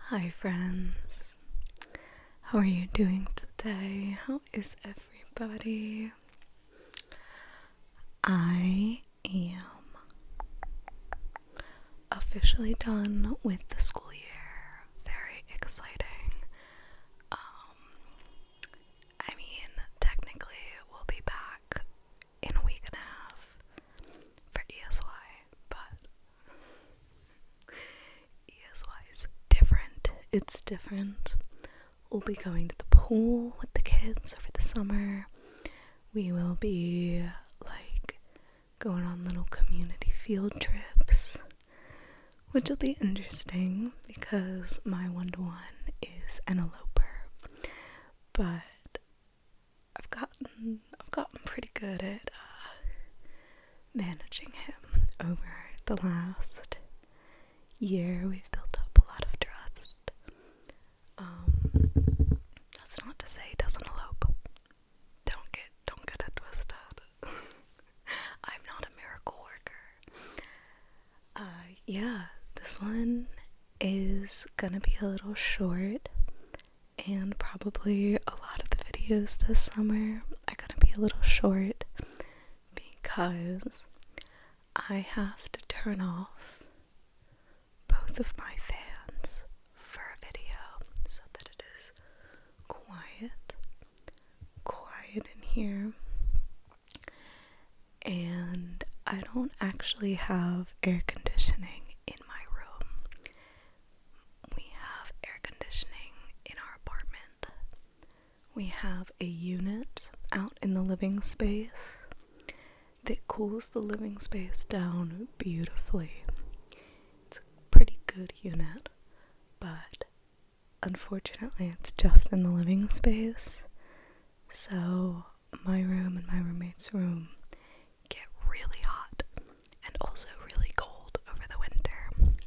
Hi friends, how are you doing today? How is everybody? I am officially done with the school year. Very exciting. Technically we'll be back in a week and a half for ESY, but ESY is different. It's different. We'll be going to the pool with the kids over the summer. We will be going on little community field trips, which will be interesting because my one-to-one is an eloper, but I've gotten pretty good at managing him over the last year. We've built up a lot of trust. That's not to say he doesn't elope. Don't get it twisted. I'm not a miracle worker. Yeah, this one is gonna be a little short, and probably a lot of the videos this summer are gonna be a little short because I have to turn off both of my fans for a video so that it is quiet in here. And I don't actually have air conditioning in my room. We have air conditioning in our apartment. We have a unit out in the living space that cools the living space down beautifully. It's a pretty good unit, but unfortunately it's just in the living space. So my room and my roommate's room get really hot and also really cold over the winter.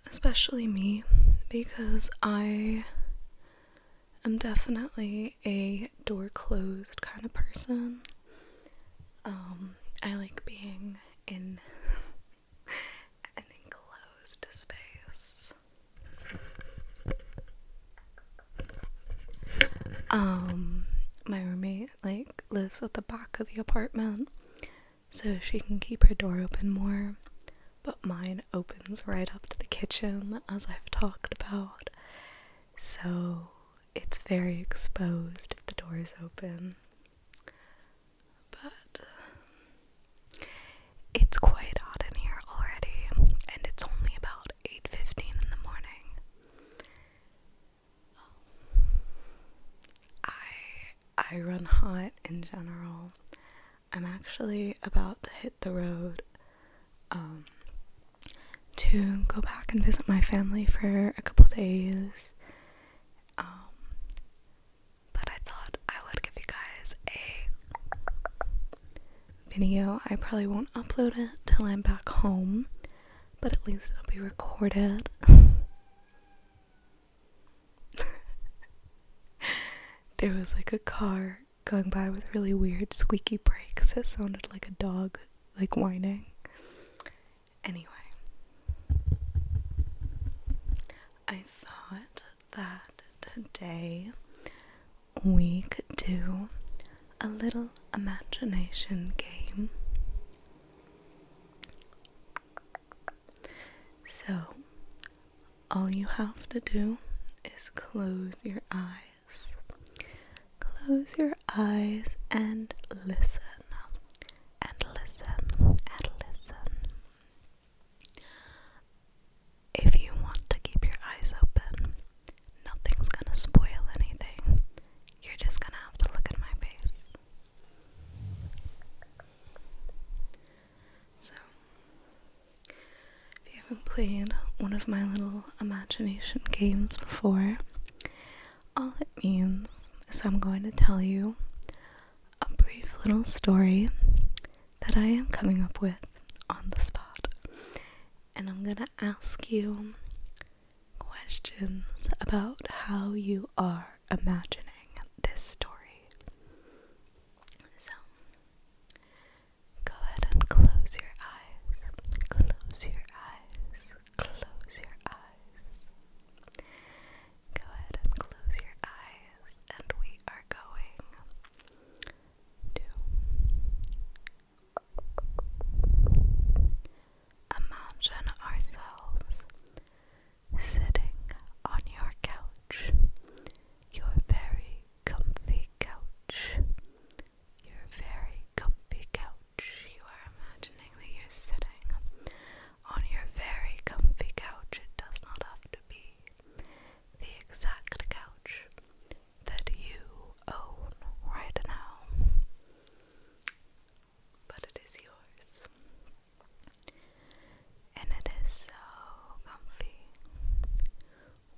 Especially me, because I am definitely a door closed kind of person. I like being in an enclosed space. My roommate lives at the back of the apartment, so she can keep her door open more, but mine opens right up to the kitchen, as I've talked about, so it's very exposed if the door is open. But it's quite hot in here already, and it's only about 8:15 in the morning. I run hot in general. I'm actually about to hit the road to go back and visit my family for a couple days. But I thought I would give you guys a video. I probably won't upload it till I'm back home, but at least it'll be recorded. There was a car going by with really weird squeaky brakes. It sounded like a dog whining. Anyway, I thought that today we could do a little imagination game. So, all you have to do is close your eyes. Close your eyes and listen. And listen. And listen. If you want to keep your eyes open, nothing's gonna spoil anything. You're just gonna have to look at my face. So, if you haven't played one of my little imagination games before, all it means is I'm going to tell you a brief little story that I am coming up with on the spot. And I'm gonna ask you questions about how you are imagining this story. So, go ahead and close your eyes. Close your eyes.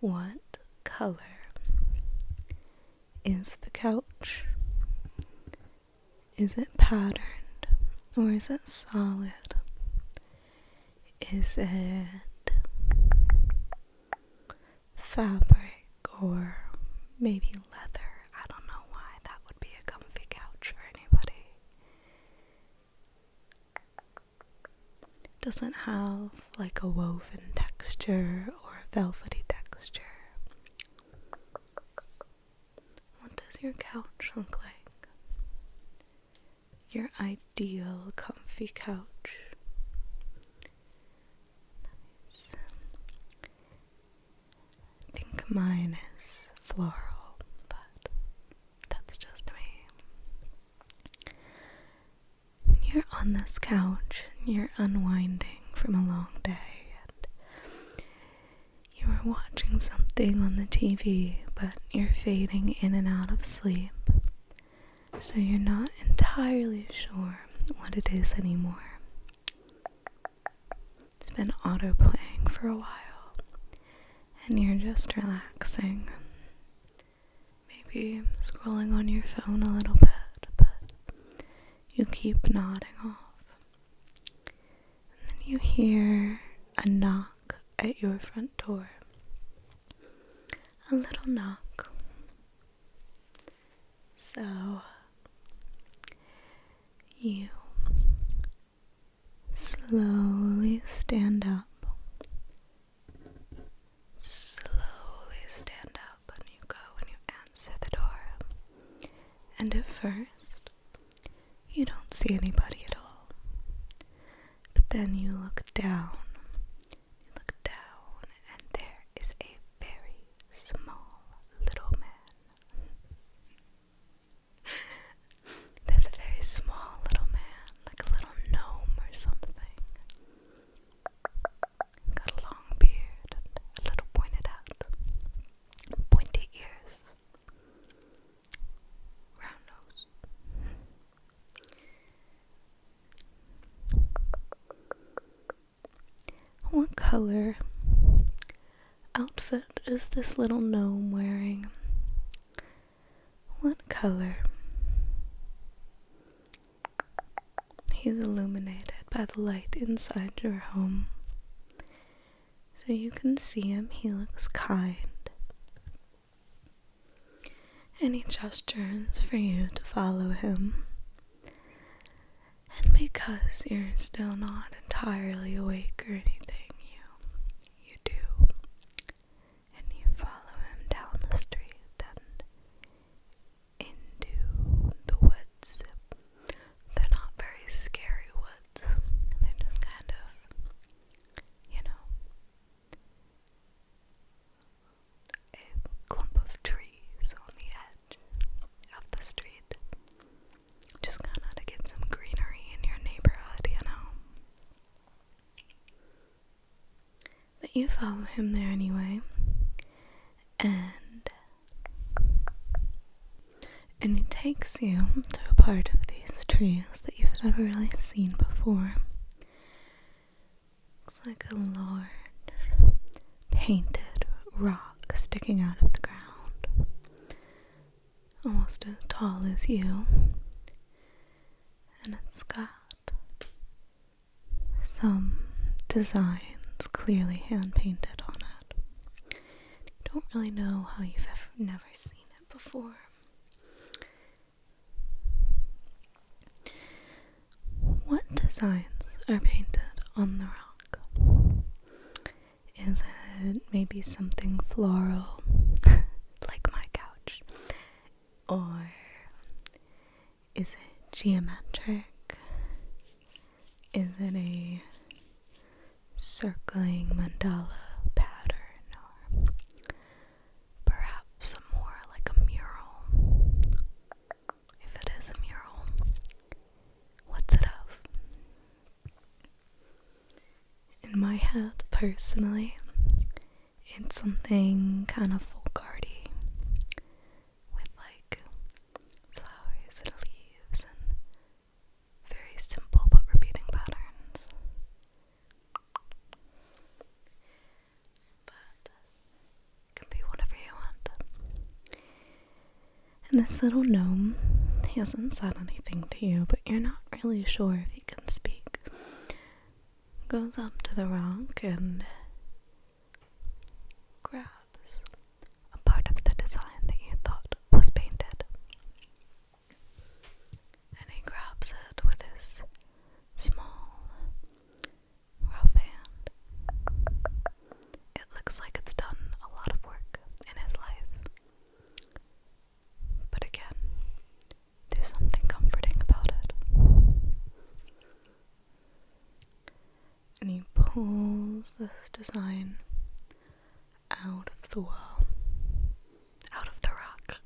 What color is the couch? Is it patterned or is it solid? Is it fabric or maybe leather? I don't know why that would be a comfy couch for anybody. Does it have like a woven texture or a velvety texture? What does your couch look like? Your ideal comfy couch. Nice. I think mine is floral, but that's just me. You're on this couch, and you're unwinding from a long day, and you are watching something on the TV, but you're fading in and out of sleep. So you're not entirely sure what it is anymore. It's been auto-playing for a while, and you're just relaxing. Maybe scrolling on your phone a little bit, but you keep nodding off. And then you hear a knock at your front door. A little knock. So you slowly stand up. And you go and you answer the door. And at first, you don't see anybody at all. But then you look down. And there is a very small little man. There's a very small little man, like a little gnome or something. Got a long beard and a little pointed hat, pointy ears, round nose. What color outfit is this little gnome wearing? What color? He's illuminated by the light inside your home. So you can see him, he looks kind. And he gestures for you to follow him. And because you're still not entirely awake or anything, you do. And you follow him down the street and into the woods. They're not very scary woods. They're just kind of, a clump of trees on the edge of the street. Just kind of to get some greenery in your neighborhood, But you follow him there anyway. And he takes you to a part of these trees that you've never really seen before. Looks like a large painted rock sticking out of the ground, almost as tall as you, and it's got some designs clearly hand painted on it. You don't really know how you've never seen it before. What designs are painted on the rock? Is it maybe something floral, like my couch? Or is it geometric? Is it a circling mandala pattern? Or perhaps more like a mural? If it is a mural, what's it of? In my head, personally, it's something kind of folk-arty, with like flowers and leaves and very simple but repeating patterns. But This little gnome, he hasn't said anything to you, but you're not really sure if he can speak. Goes up to the rock and grabs a part of the design that you thought was painted. And he grabs it with his small, rough hand. It looks like it's done a lot of work in his life. But again, there's something comforting about it. And he pulls this design out of the wall, out of the rock,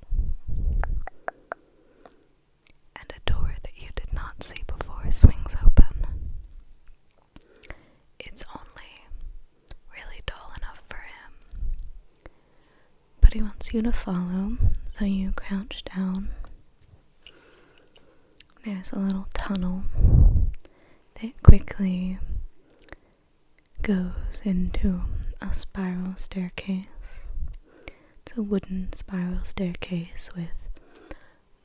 and a door that you did not see before swings open. It's only really tall enough for him, but he wants you to follow, so you crouch down. There's a little tunnel that quickly goes into a spiral staircase. It's a wooden spiral staircase with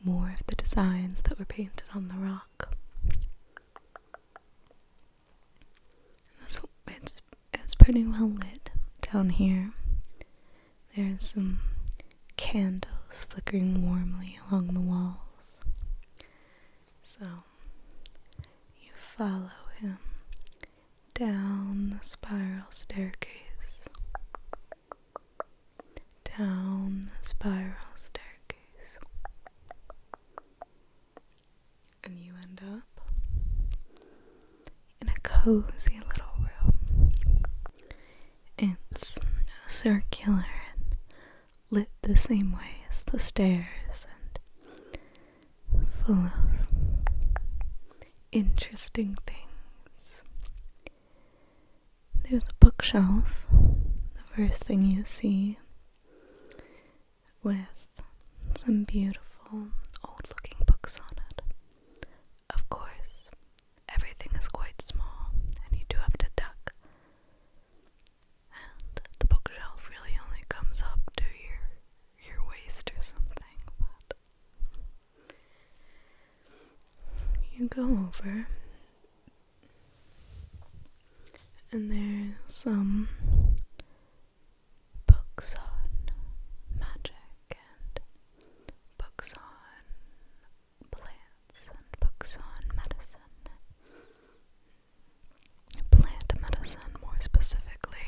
more of the designs that were painted on the rock. It's pretty well lit down here. There's some candles flickering warmly along the walls. So you follow him down the spiral staircase, down the spiral staircase, and you end up in a cozy little room. It's circular and lit the same way as the stairs and full of interesting things. There's a bookshelf, the first thing you see, with some beautiful old-looking books on it. Of course, everything is quite small, and you do have to duck. And the bookshelf really only comes up to your waist or something, but you go over, and there's some books on magic and books on plants and books on medicine. Plant medicine, more specifically.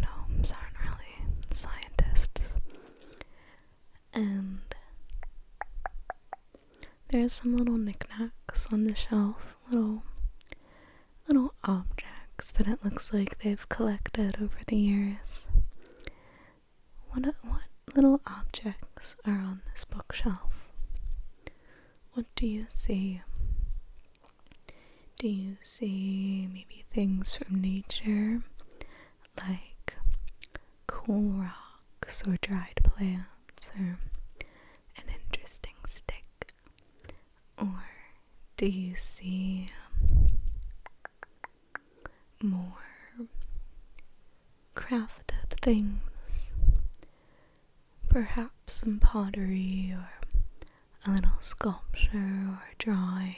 Gnomes aren't really scientists. And there's some little knickknacks on the shelf, little objects that it looks like they've collected over the years. What little objects are on this bookshelf? What do you see? Do you see maybe things from nature, like cool rocks or dried plants or an interesting stick? Or do you see more crafted things? Perhaps some pottery or a little sculpture or drawing.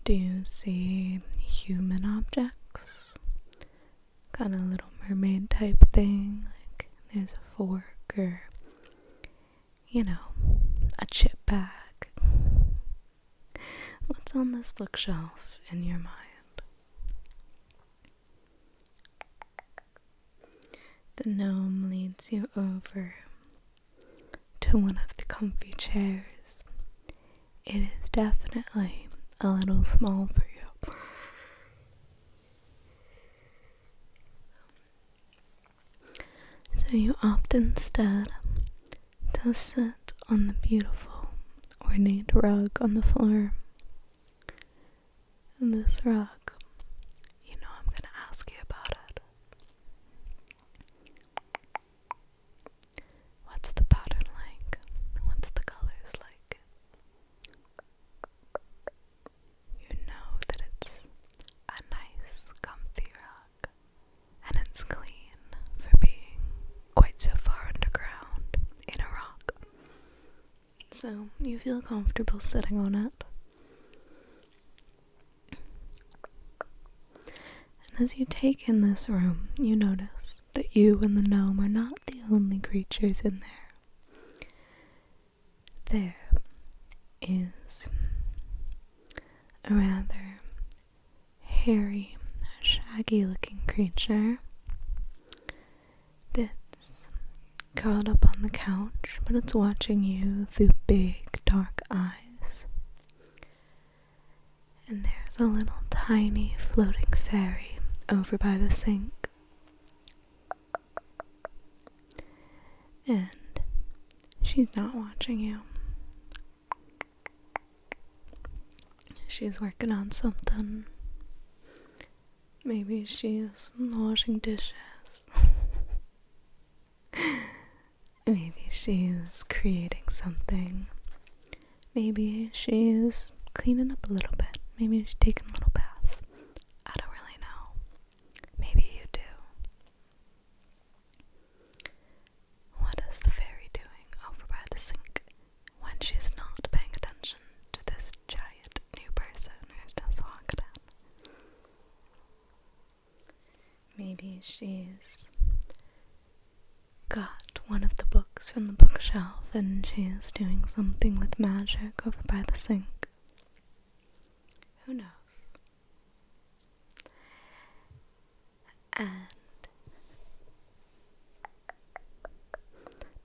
Do you see human objects? Kind of Little Mermaid type thing, like there's a fork or, a chip bag. What's on this bookshelf in your mind? The gnome leads you over to one of the comfy chairs. It is definitely a little small for you. So you opt instead to sit on the beautiful, ornate rug on the floor. And this rug, I'm gonna ask you about it. What's the pattern like? What's the colors like? You know that it's a nice, comfy rug, and it's clean for being quite so far so you feel comfortable sitting on it. And as you take in this room, you notice that you and the gnome are not the only creatures in there. There is a rather hairy, shaggy-looking creature that's curled up on the couch, but it's watching you through big, dark eyes. And there's a little tiny floating fairy over by the sink. And she's not watching you. She's working on something. Maybe she's washing dishes. Maybe she's creating something. Maybe she's cleaning up a little bit. Maybe she's taking a little bath. I don't really know. Maybe you do. What is the fairy doing over by the sink when she's not paying attention to this giant new person who's just walking in? Maybe she's got one of the books from the bookshelf and she's doing something with magic over by the sink. Who knows? And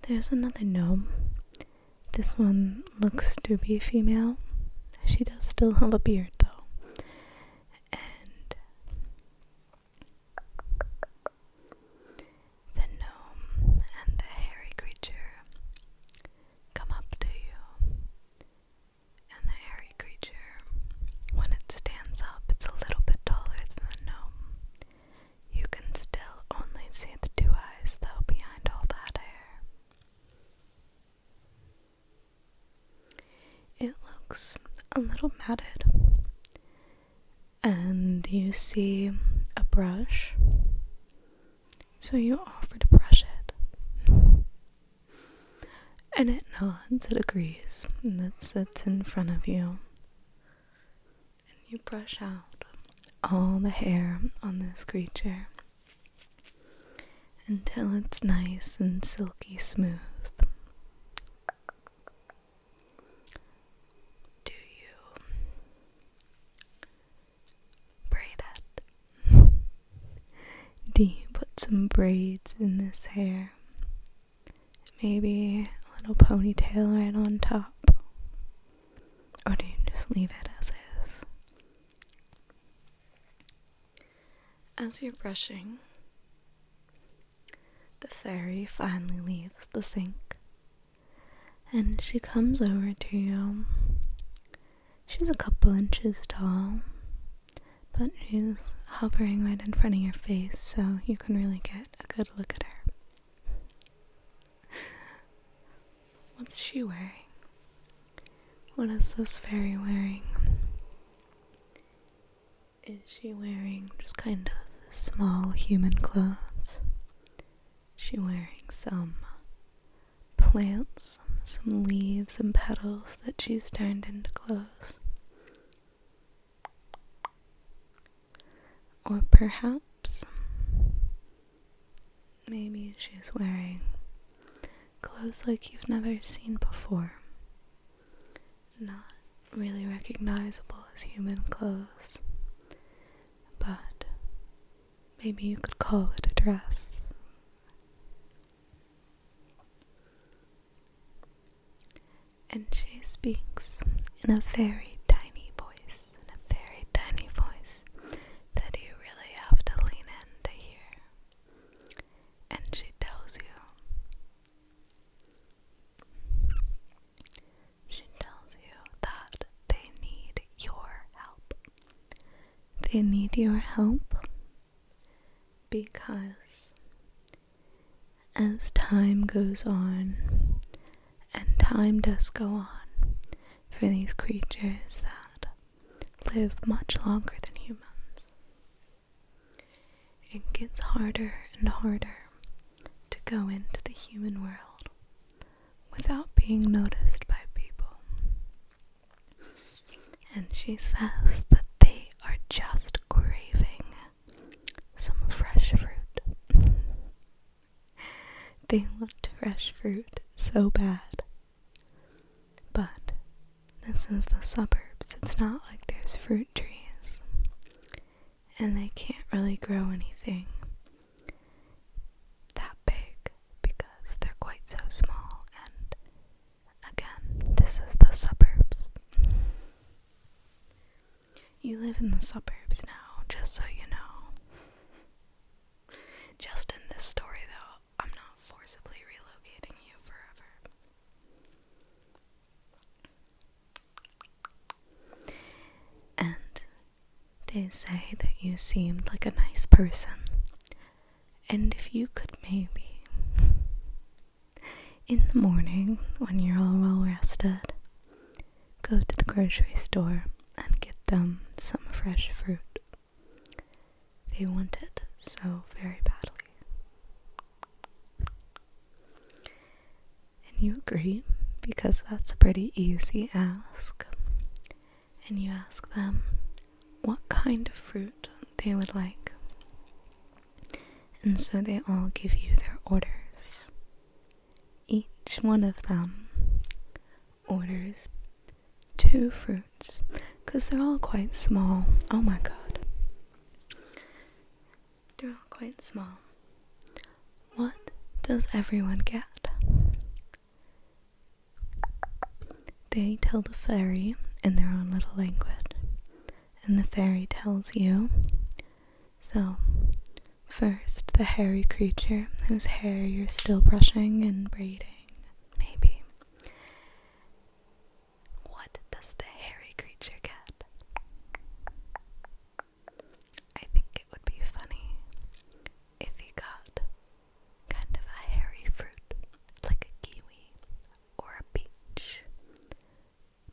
there's another gnome. This one looks to be female. She does still have a beard though. And the gnome and the hairy creature come up to you. And the hairy creature, when it stands up, it's a little bit taller than the gnome. You can still only see the two eyes though behind all that hair. It looks a little matted. And you see a brush. So you offer to brush it. And it nods, it agrees, and it sits in front of you. And you brush out all the hair on this creature until it's nice and silky smooth. Do you braid it? Do you put some braids in this hair? Maybe a little ponytail right on top? Or do you just leave it as is? As you're brushing, the fairy finally leaves the sink and she comes over to you. She's a couple inches tall, but she's hovering right in front of your face so you can really get a good look at her. What's she wearing? What is this fairy wearing? Is she wearing just kind of small human clothes? Is she wearing some plants, some leaves and petals that she's turned into clothes? Or perhaps maybe she's wearing clothes like you've never seen before. Not really recognizable as human clothes, but maybe you could call it a dress. And she speaks in a very tiny voice, that you really have to lean in to hear. And she tells you that they need your help. They need your help because as time goes on, and time does go on for these creatures that live much longer than humans, it gets harder and harder to go into the human world without being noticed by people. and she says that they are just craving some fresh fruit. They want fresh fruit so bad. But this is the suburbs. It's not like there's fruit trees. And they can't really grow anything that big because they're quite so small. And again, this is the suburbs. You live in the suburbs now, just so you know. Just in this story, though, I'm not forcibly relocating you forever. And they say that you seemed like a nice person. And if you could maybe, in the morning, when you're all well rested, go to the grocery store and get them some fresh fruit. They want it so very badly. And you agree, because that's a pretty easy ask. And you ask them what kind of fruit they would like. And so they all give you their orders. Each one of them orders 2 fruits, because they're all quite small. Oh my god. They're all quite small. What does everyone get? They tell the fairy in their own little language, and the fairy tells you. So, first, the hairy creature whose hair you're still brushing and braiding, maybe. What does the hairy creature get? I think it would be funny if he got kind of a hairy fruit, like a kiwi or a peach.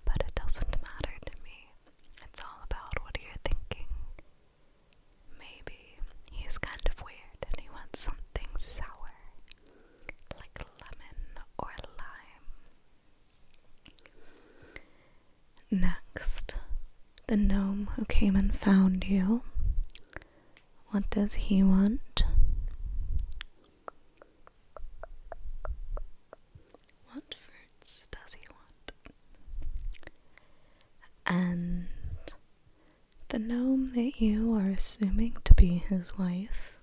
But it doesn't matter to me. It's all about what you're thinking. Maybe he's kind of weird and he wants something sour, like lemon or lime. Next, the gnome who came and found you. What does he want? What fruits does he want? And the gnome that you are assuming to be his wife,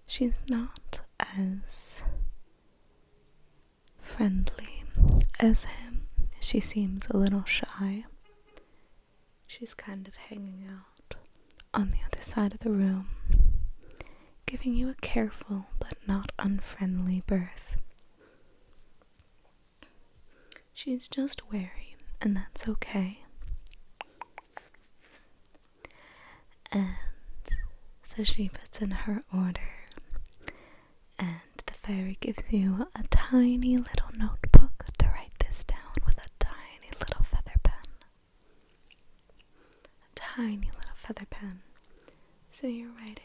she's not as friendly as him. She seems a little shy. She's kind of hanging out on the other side of the room, giving you a careful but not unfriendly berth. She's just wary, and that's okay. And so she puts in her order, and the fairy gives you a tiny little notebook to write this down with a tiny little feather pen. A tiny little feather pen. So you're writing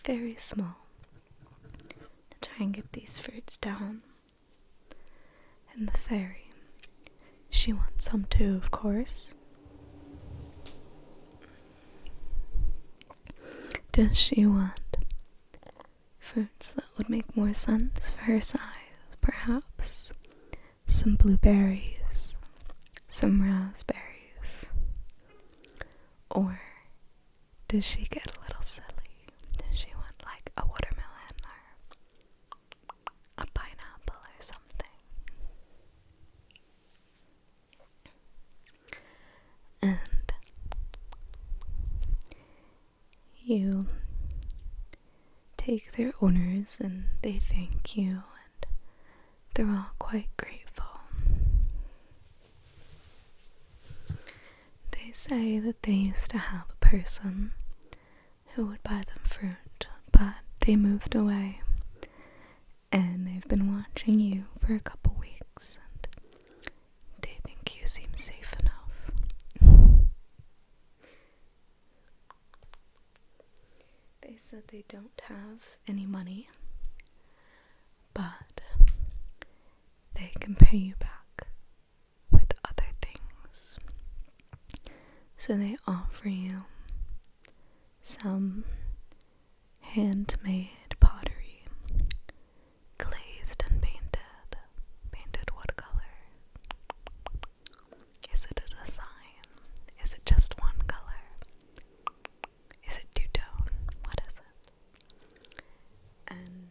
very small to try and get these fruits down. And the fairy, she wants some too, of course. Does she want fruits that would make more sense for her size? Perhaps some blueberries, some raspberries, or does she get a little silly? Does she want like a watermelon or a pineapple or something? And you take their orders and they thank you, and they're all quite grateful. They say that they used to have a person who would buy them fruit, but they moved away, and they've been watching you for a couple weeks, and they think you seem safe enough. They said they don't have any money, but they can pay pay you back with other things. So they offer you some handmade pottery, glazed and painted. Painted what color? Is it a design? Is it just one color? Is it two-tone? What is it? And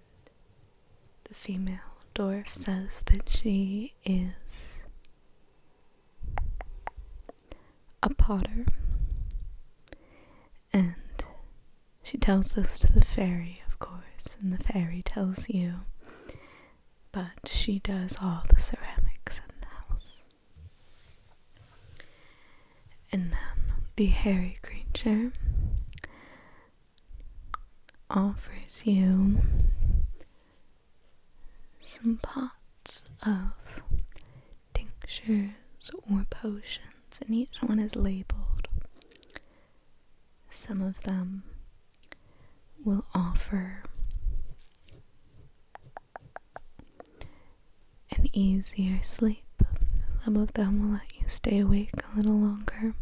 the female dwarf says that she is a potter, and she tells this to the fairy, of course, and the fairy tells you, but she does all the ceramics in the house. And then the hairy creature offers you some pots of tinctures or potions, and each one is labeled. Some of them will offer an easier sleep. Some of them will let you stay awake a little longer.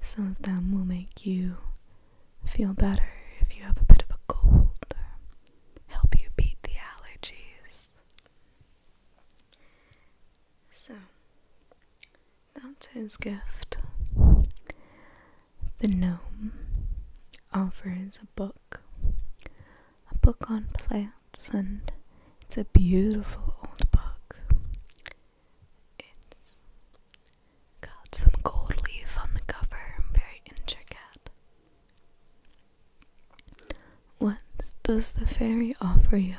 Some of them will make you feel better if you have a bit of a cold, or help you beat the allergies. So, that's his gift. The gnome offers a book on plants, and it's a beautiful old book. It's got some gold leaf on the cover, very intricate. What does the fairy offer you?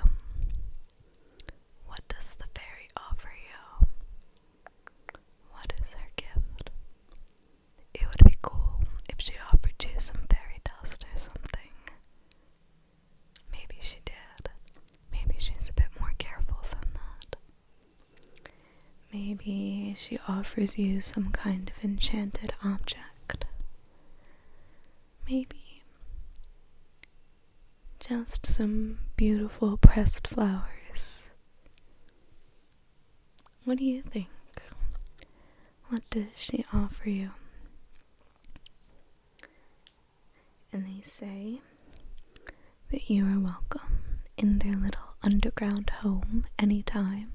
What does the fairy offer you? What is her gift? It would be cool if she offered you some fairy dust or something. Maybe she did. Maybe she's a bit more careful than that. Maybe she offers you some kind of enchanted object. Maybe just some beautiful pressed flowers. What do you think? What does she offer you? And they say that you are welcome in their little underground home anytime,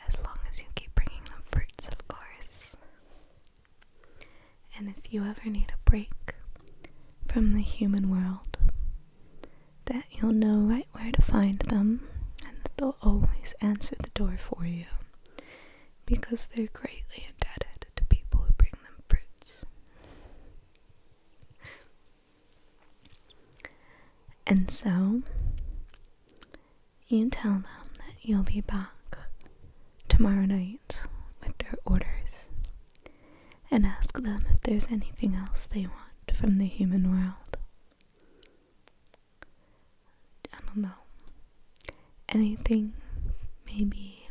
as long as you keep bringing them fruits, of course. And if you ever need a break from the human world, that you'll know right where to find them, and that they'll always answer the door for you, because they're greatly indebted to people who bring them fruits. And so, you tell them that you'll be back tomorrow night with their orders, and ask them if there's anything else they want from the human world. I don't know. Anything, maybe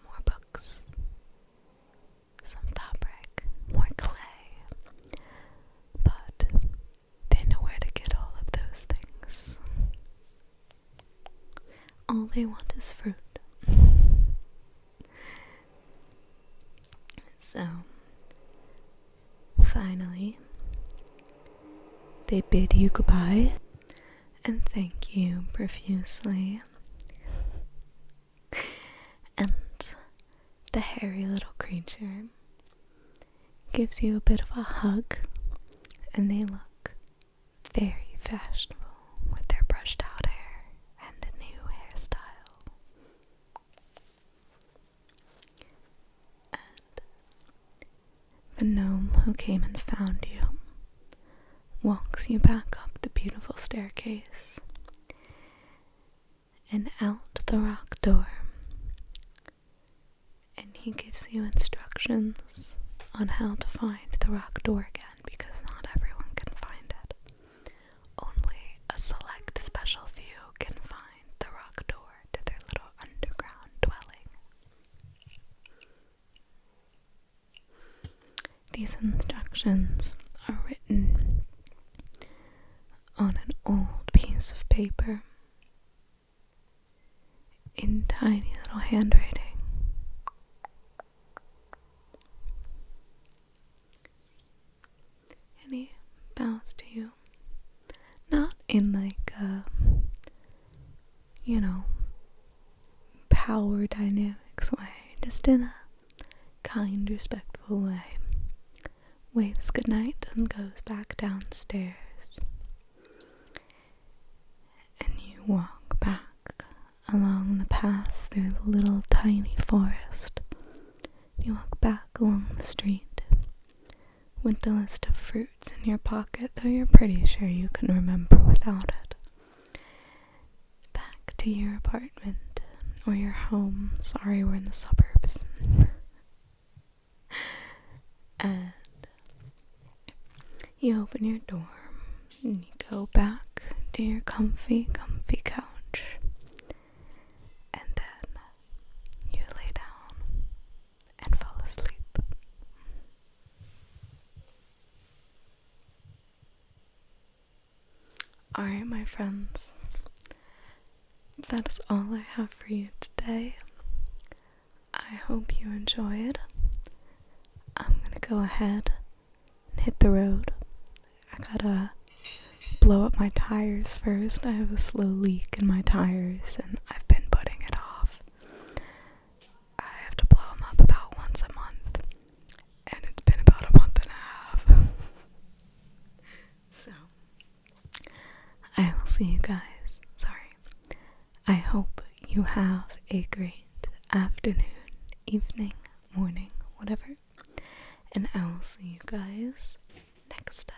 more books, some fabric, more clay, but they know where to get all of those things. All they want is fruit. So, finally, they bid you goodbye and thank you profusely. And the hairy little creature gives you a bit of a hug, and they look very fashionable with their brushed out hair and a new hairstyle. And the gnome who came and found you walks you back up the beautiful staircase and out the rock door, and he gives you instructions on how to find the rock door again, because not everyone can find it. Only a select special few can find the rock door to their little underground dwelling. These instructions are written on an old paper in tiny little handwriting. And he bows to you. Not in like a, power dynamics way, just in a kind, respectful way. Waves goodnight and goes back downstairs. And you walk back along the path through the little tiny forest. You walk back along the street with the list of fruits in your pocket, though you're pretty sure you can remember without it. Back to your apartment or your home. Sorry, we're in the suburbs. And you open your door and you go back to your comfy couch. And then you lay down and fall asleep. Alright, my friends. That is all I have for you today. I hope you enjoyed. I'm gonna go ahead and hit the road. I gotta blow up my tires first. I have a slow leak in my tires and I've been putting it off. I have to blow them up about once a month, and it's been about a month and a half. So, I will see you guys. I hope you have a great afternoon, evening, morning, whatever. And I will see you guys next time.